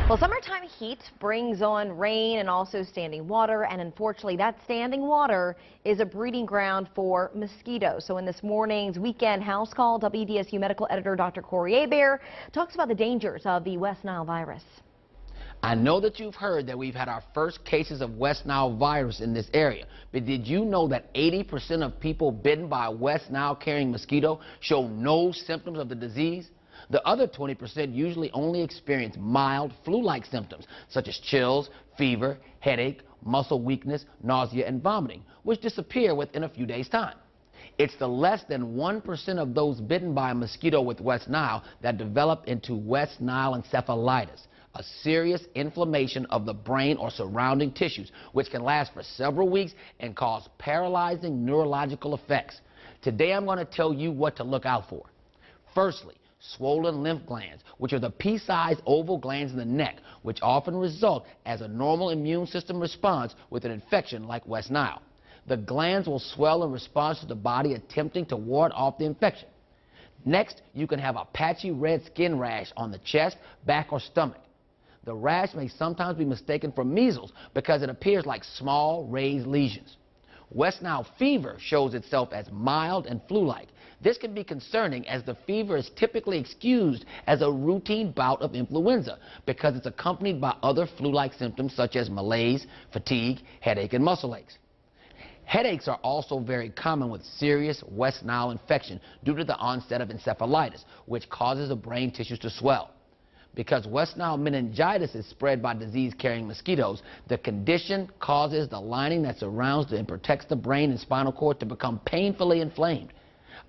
Well, summertime heat brings on rain and also standing water, and unfortunately that standing water is a breeding ground for mosquitoes. So in this morning's weekend house call, WDSU medical editor Dr. Corey Hebert talks about the dangers of the West Nile virus. I know that you've heard that we've had our first cases of West Nile virus in this area, but did you know that 80% of people bitten by a West Nile carrying mosquito show no symptoms of the disease? The other 20% usually only experience mild flu-like symptoms, such as chills, fever, headache, muscle weakness, nausea, and vomiting, which disappear within a few days' time. It's the less than 1% of those bitten by a mosquito with West Nile that develop into West Nile encephalitis, a serious inflammation of the brain or surrounding tissues, which can last for several weeks and cause paralyzing neurological effects. Today I'm going to tell you what to look out for. Firstly, swollen lymph glands, which are the pea-sized oval glands in the neck, which often result as a normal immune system response with an infection like West Nile. The glands will swell in response to the body attempting to ward off the infection. Next, you can have a patchy red skin rash on the chest, back, or stomach. The rash may sometimes be mistaken for measles because it appears like small raised lesions. West Nile fever shows itself as mild and flu-like. This can be concerning as the fever is typically excused as a routine bout of influenza because it's accompanied by other flu-like symptoms such as malaise, fatigue, headache, and muscle aches. Headaches are also very common with serious West Nile infection due to the onset of encephalitis, which causes the brain tissues to swell. Because West Nile meningitis is spread by disease-carrying mosquitoes, the condition causes the lining that surrounds and protects the brain and spinal cord to become painfully inflamed.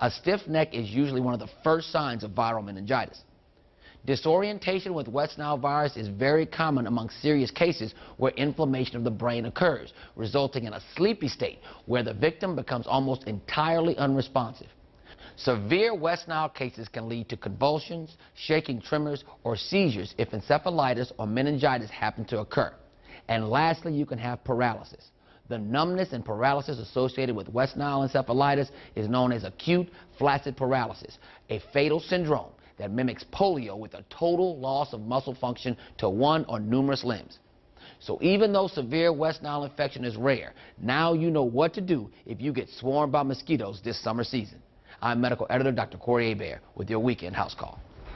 A stiff neck is usually one of the first signs of viral meningitis. Disorientation with West Nile virus is very common among serious cases where inflammation of the brain occurs, resulting in a sleepy state where the victim becomes almost entirely unresponsive. Severe West Nile cases can lead to convulsions, shaking tremors, or seizures if encephalitis or meningitis happen to occur. And lastly, you can have paralysis. The numbness and paralysis associated with West Nile encephalitis is known as acute flaccid paralysis, a fatal syndrome that mimics polio with a total loss of muscle function to one or numerous limbs. So even though severe West Nile infection is rare, now you know what to do if you get swarmed by mosquitoes this summer season. I'm medical editor Dr. Corey Hebert with your weekend house call.